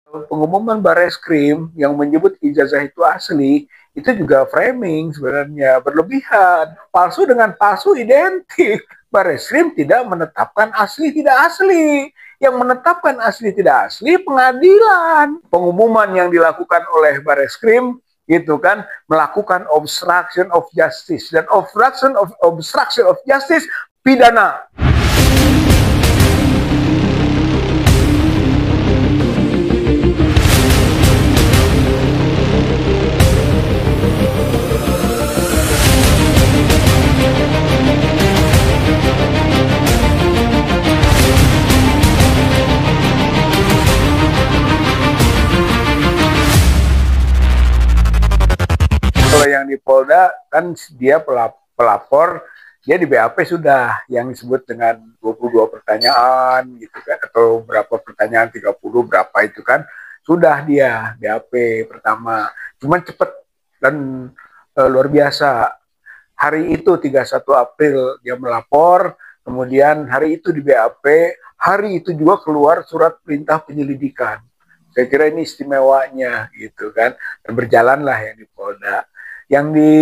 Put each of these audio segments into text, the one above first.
Pengumuman Bareskrim yang menyebut ijazah itu asli, itu juga framing sebenarnya, berlebihan. Palsu dengan palsu identik. Bareskrim tidak menetapkan asli tidak asli. Yang menetapkan asli tidak asli pengadilan. Pengumuman yang dilakukan oleh Bareskrim itu kan melakukan obstruction of justice, dan obstruction of justice pidana. Kalau yang di Polda kan dia pelapor, dia di BAP sudah yang disebut dengan 22 pertanyaan gitu kan, atau berapa pertanyaan, 30 berapa itu kan, sudah dia BAP pertama. Cuman cepet dan luar biasa. Hari itu 31 April dia melapor, kemudian hari itu di BAP, hari itu juga keluar surat perintah penyelidikan. Saya kira ini istimewanya gitu kan, dan berjalanlah yang di Polda. Yang di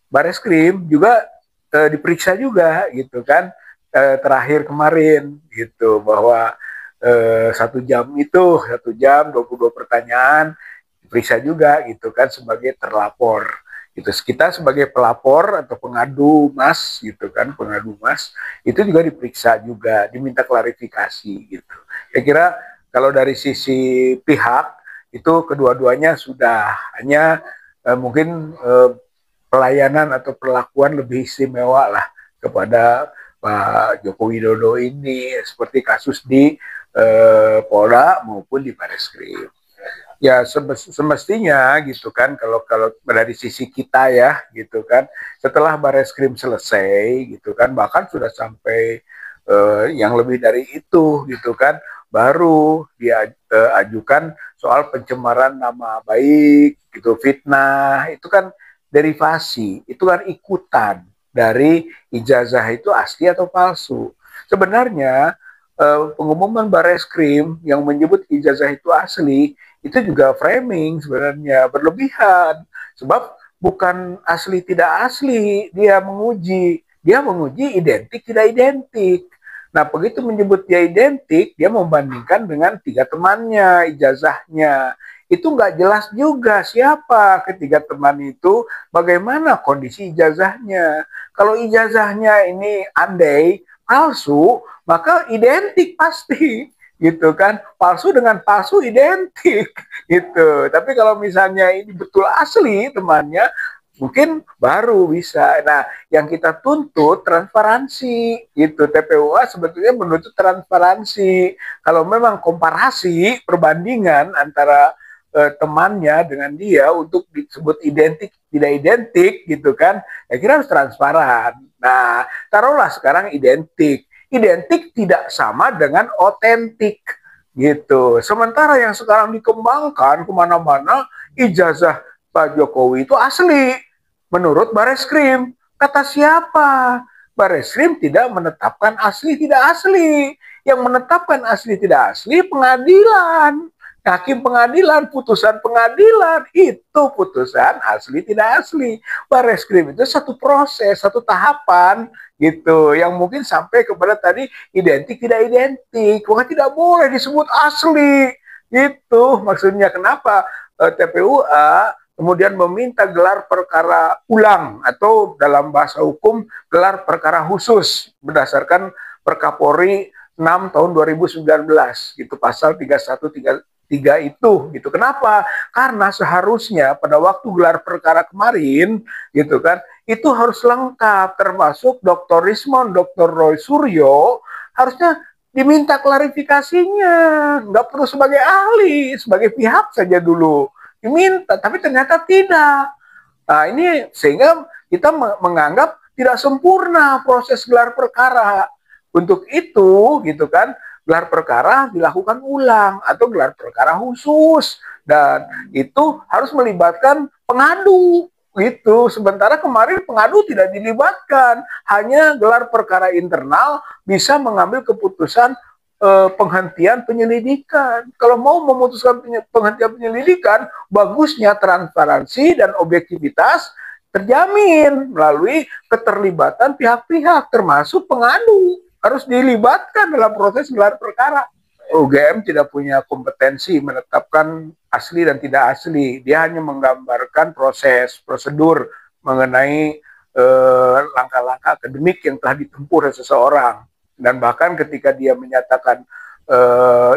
Bareskrim juga diperiksa juga gitu kan, terakhir kemarin gitu, bahwa 1 jam 22 pertanyaan diperiksa juga gitu kan sebagai terlapor gitu. Kita sebagai pelapor atau pengadu mas gitu kan, pengadu mas itu juga diperiksa juga, diminta klarifikasi gitu. Saya kira kalau dari sisi pihak itu kedua-duanya sudah, hanya mungkin pelayanan atau perlakuan lebih istimewa lah kepada Pak Joko Widodo ini, seperti kasus di Polda maupun di Bareskrim. Ya semestinya gitu kan, kalau kalau dari sisi kita ya gitu kan, setelah Bareskrim selesai gitu kan, bahkan sudah sampai yang lebih dari itu gitu kan, baru dia ajukan soal pencemaran nama baik gitu, fitnah, itu kan derivasi, itu kan ikutan dari ijazah itu asli atau palsu. Sebenarnya pengumuman Bareskrim yang menyebut ijazah itu asli, itu juga framing sebenarnya, berlebihan. Sebab bukan asli tidak asli, dia menguji identik tidak identik. Nah, begitu menyebut dia identik, dia membandingkan dengan 3 temannya ijazahnya. Itu nggak jelas juga siapa ketiga teman itu, bagaimana kondisi ijazahnya. Kalau ijazahnya ini andai palsu, maka identik pasti gitu kan, palsu dengan palsu identik gitu. Tapi kalau misalnya ini betul asli temannya, mungkin baru bisa. Nah, yang kita tuntut transparansi gitu. TPUA sebetulnya menuntut transparansi. Kalau memang komparasi perbandingan antara temannya dengan dia untuk disebut identik tidak identik gitu kan, ya kira harus transparan. Nah, taruhlah sekarang identik, identik tidak sama dengan otentik gitu. Sementara yang sekarang dikembangkan kemana-mana, ijazah Pak Jokowi itu asli menurut Bareskrim. Kata siapa? Bareskrim tidak menetapkan asli tidak asli. Yang menetapkan asli tidak asli pengadilan. Hakim pengadilan, putusan pengadilan, itu putusan asli tidak asli. Bareskrim itu satu proses, satu tahapan gitu, yang mungkin sampai kepada tadi identik tidak identik, maka tidak boleh disebut asli. Itu maksudnya kenapa TPUA kemudian meminta gelar perkara ulang, atau dalam bahasa hukum gelar perkara khusus berdasarkan Perkapolri 6 tahun 2019 gitu, pasal 3133 itu gitu. Kenapa? Karena seharusnya pada waktu gelar perkara kemarin gitu kan, itu harus lengkap, termasuk Dr. Rismon, Dr. Roy Suryo harusnya diminta klarifikasinya, nggak perlu sebagai ahli, sebagai pihak saja dulu diminta, tapi ternyata tidak. Nah, ini sehingga kita menganggap tidak sempurna proses gelar perkara. Untuk itu, gitu kan, gelar perkara dilakukan ulang atau gelar perkara khusus, dan itu harus melibatkan pengadu gitu. Sementara kemarin pengadu tidak dilibatkan, hanya gelar perkara internal bisa mengambil keputusan penghentian penyelidikan. Kalau mau memutuskan penghentian penyelidikan, bagusnya transparansi dan objektivitas terjamin melalui keterlibatan pihak-pihak, termasuk pengadu. Harus dilibatkan dalam proses gelar perkara. UGM tidak punya kompetensi menetapkan asli dan tidak asli. Dia hanya menggambarkan proses, prosedur mengenai langkah-langkah akademik yang telah ditempuh oleh seseorang. Dan bahkan ketika dia menyatakan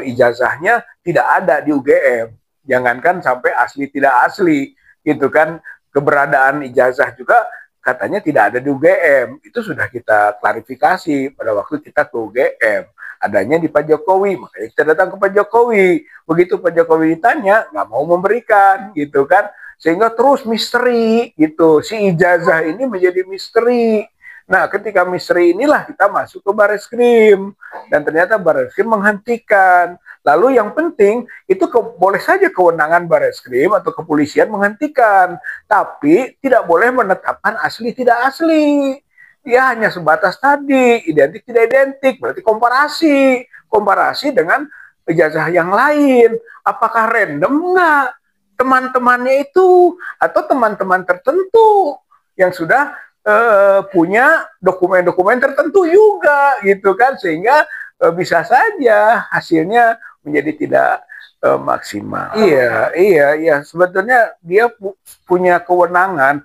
ijazahnya tidak ada di UGM, jangankan sampai asli tidak asli, gitu kan, keberadaan ijazah juga katanya tidak ada di UGM. Itu sudah kita klarifikasi pada waktu kita ke UGM. Adanya di Pak Jokowi, makanya kita datang ke Pak Jokowi. Begitu Pak Jokowi ditanya, nggak mau memberikan, gitu kan. Sehingga terus misteri, gitu. Si ijazah ini menjadi misteri. Nah, ketika misteri inilah kita masuk ke Bareskrim. Dan ternyata Bareskrim menghentikan. Lalu yang penting, itu boleh saja kewenangan Bareskrim atau kepolisian menghentikan. Tapi tidak boleh menetapkan asli tidak asli. Dia hanya sebatas tadi, identik tidak identik. Berarti komparasi. Komparasi dengan ijazah yang lain. Apakah random enggak? Teman-temannya itu atau teman-teman tertentu yang sudah punya dokumen-dokumen tertentu juga gitu kan, sehingga bisa saja hasilnya menjadi tidak maksimal. Iya, sebetulnya dia punya kewenangan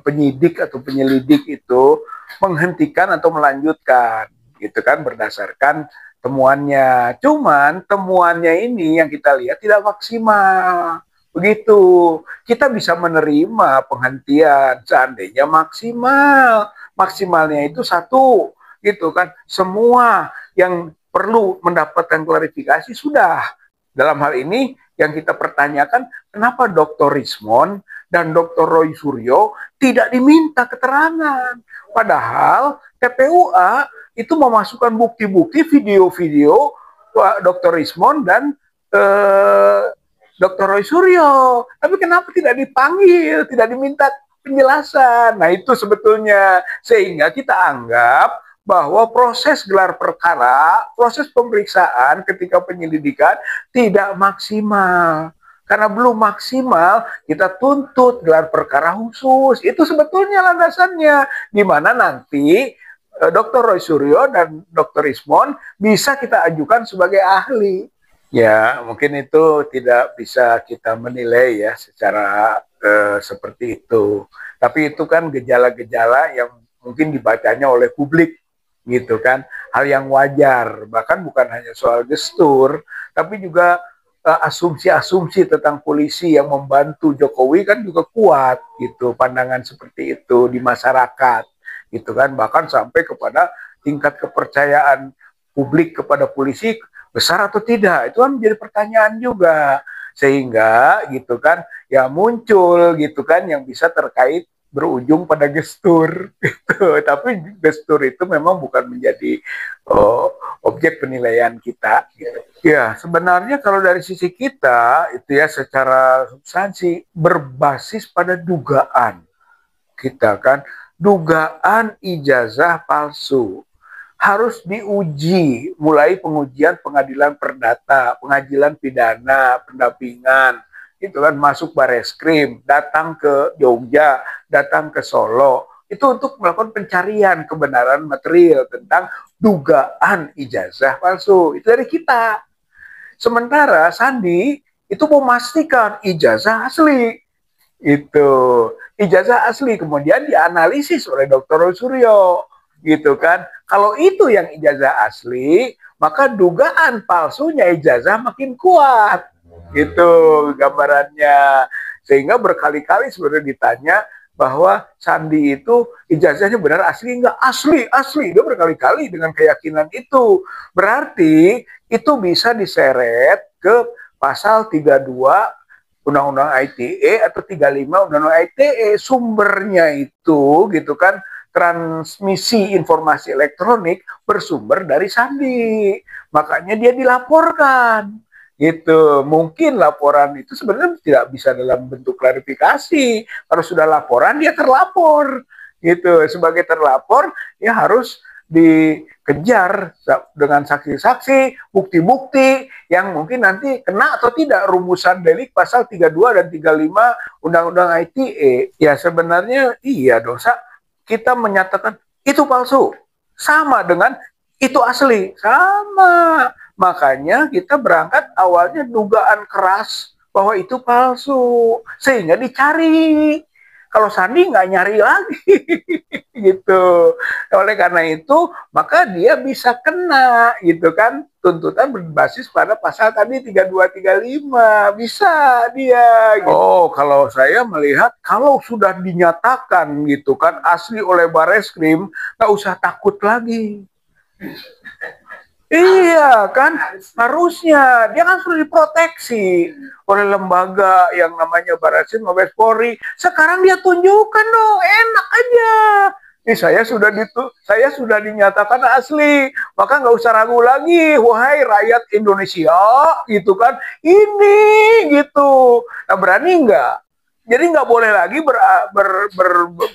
penyidik atau penyelidik itu menghentikan atau melanjutkan gitu kan berdasarkan temuannya. Cuman temuannya ini yang kita lihat tidak maksimal. Begitu. Kita bisa menerima penghentian seandainya maksimal. Maksimalnya itu satu, gitu kan. Semua yang perlu mendapatkan klarifikasi sudah. Dalam hal ini yang kita pertanyakan, kenapa Dr. Rismond dan Dr. Roy Suryo tidak diminta keterangan? Padahal TPUA itu memasukkan bukti-bukti video-video Dr. Rismond dan Dr. Roy Suryo. Tapi kenapa tidak dipanggil, tidak diminta penjelasan? Nah itu sebetulnya. Sehingga kita anggap bahwa proses gelar perkara, proses pemeriksaan ketika penyelidikan tidak maksimal. Karena belum maksimal, kita tuntut gelar perkara khusus. Itu sebetulnya landasannya. Di mana nanti Dr. Roy Suryo dan Dr. Rismond bisa kita ajukan sebagai ahli. Ya, mungkin itu tidak bisa kita menilai ya secara seperti itu. Tapi itu kan gejala-gejala yang mungkin dibacanya oleh publik, gitu kan. Hal yang wajar, bahkan bukan hanya soal gestur, tapi juga asumsi-asumsi tentang polisi yang membantu Jokowi kan juga kuat, gitu. Pandangan seperti itu di masyarakat, gitu kan. Bahkan sampai kepada tingkat kepercayaan publik kepada polisi besar atau tidak, itu kan menjadi pertanyaan juga, sehingga gitu kan ya muncul gitu kan yang bisa terkait berujung pada gestur gitu. Tapi gestur itu memang bukan menjadi objek penilaian kita gitu. Ya sebenarnya kalau dari sisi kita itu ya secara substansi berbasis pada dugaan kita kan, dugaan ijazah palsu harus diuji, mulai pengujian pengadilan perdata, pengadilan pidana, pendampingan, itu kan masuk Bareskrim, datang ke Jogja, datang ke Solo, itu untuk melakukan pencarian kebenaran material tentang dugaan ijazah palsu. Itu dari kita. Sementara Sandi itu memastikan ijazah asli. Itu ijazah asli kemudian dianalisis oleh Dr. Suryo. Gitu kan. Kalau itu yang ijazah asli, maka dugaan palsunya ijazah makin kuat. Gitu gambarannya. Sehingga berkali-kali sebenarnya ditanya bahwa Sandi itu ijazahnya benar asli enggak? Asli. Dia berkali-kali dengan keyakinan itu. Berarti itu bisa diseret ke pasal 32 Undang-Undang ITE atau 35 Undang-Undang ITE. Sumbernya itu gitu kan, transmisi informasi elektronik bersumber dari Sandi. Makanya dia dilaporkan. Gitu. Mungkin laporan itu sebenarnya tidak bisa dalam bentuk klarifikasi. Kalau sudah laporan dia terlapor. Gitu. Sebagai terlapor ya harus dikejar dengan saksi-saksi, bukti-bukti yang mungkin nanti kena atau tidak rumusan delik pasal 32 dan 35 Undang-Undang ITE. Ya sebenarnya iya dosa kita menyatakan itu palsu. Sama dengan itu asli. Sama. Makanya kita berangkat awalnya dugaan keras bahwa itu palsu. Sehingga dicari. Kalau Sandi nggak nyari lagi. Gitu. Oleh karena itu, maka dia bisa kena gitu kan tuntutan berbasis pada pasal tadi 3235 bisa dia. Gitu. Oh, kalau saya melihat kalau sudah dinyatakan gitu kan asli oleh Bareskrim, nggak usah takut lagi. Iya kan, harusnya dia kan sudah diproteksi oleh lembaga yang namanya Bareskrim Mabes Polri. Sekarang dia tunjukkan dong, enak aja. Ini saya sudah dinyatakan asli, maka nggak usah ragu lagi, wahai rakyat Indonesia, gitu kan? Ini gitu. Nah, berani nggak? Jadi nggak boleh lagi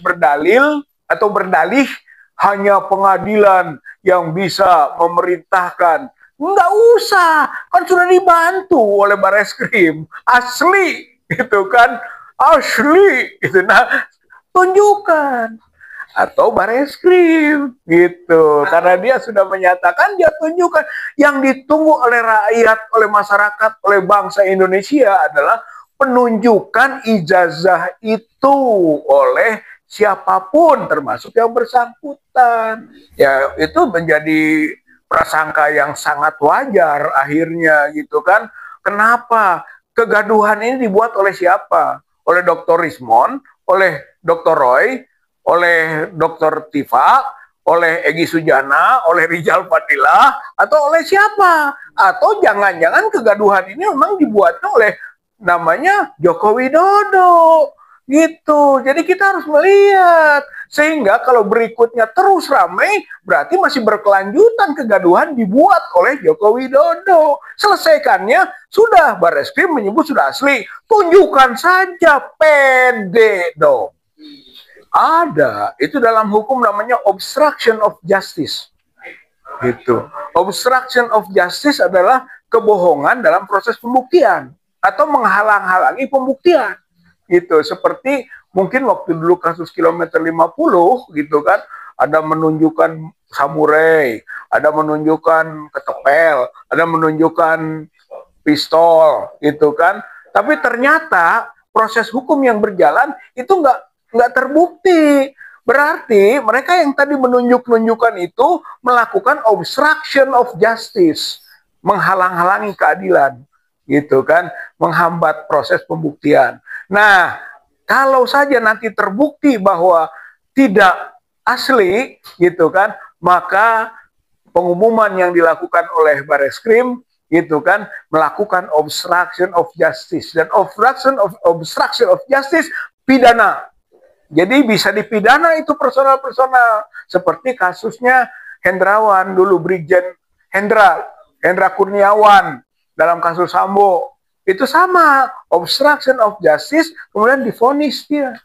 berdalil atau berdalih hanya pengadilan yang bisa memerintahkan. Nggak usah, kan sudah dibantu oleh Bareskrim. Asli, gitu kan? Asli, gitu. Nah, tunjukkan. Atau Bareskrim, gitu. Karena dia sudah menyatakan, dia tunjukkan. Yang ditunggu oleh rakyat, oleh masyarakat, oleh bangsa Indonesia adalah penunjukan ijazah itu oleh siapapun termasuk yang bersangkutan. Ya itu menjadi prasangka yang sangat wajar akhirnya gitu kan. Kenapa? Kegaduhan ini dibuat oleh siapa? Oleh Dr. Rismond, oleh Dr. Roy, oleh Dr. Tifa, oleh Egy Sujana, oleh Rizal Fadilah, atau oleh siapa? Atau jangan-jangan kegaduhan ini memang dibuatnya oleh namanya Joko Widodo. Gitu. Jadi kita harus melihat. Sehingga kalau berikutnya terus ramai, berarti masih berkelanjutan kegaduhan dibuat oleh Joko Widodo. Selesaikannya, sudah Bareskrim menyebut sudah asli. Tunjukkan saja, pede dong. Ada. Itu dalam hukum namanya obstruction of justice. Gitu. Obstruction of justice adalah kebohongan dalam proses pembuktian. Atau menghalang-halangi pembuktian. Gitu, seperti mungkin waktu dulu kasus kilometer 50 gitu kan, ada menunjukkan samurai, ada menunjukkan ketepel, ada menunjukkan pistol gitu kan, tapi ternyata proses hukum yang berjalan itu nggak terbukti. Berarti mereka yang tadi menunjukkan itu melakukan obstruction of justice, menghalang-halangi keadilan gitu kan, menghambat proses pembuktian. Nah, kalau saja nanti terbukti bahwa tidak asli gitu kan, maka pengumuman yang dilakukan oleh Bareskrim gitu kan melakukan obstruction of justice, dan obstruction of justice pidana. Jadi bisa dipidana itu personal-personal, seperti kasusnya Hendrawan dulu, Brigjen Hendra Kurniawan dalam kasus Sambo. Itu sama, obstruction of justice, kemudian divonis dia.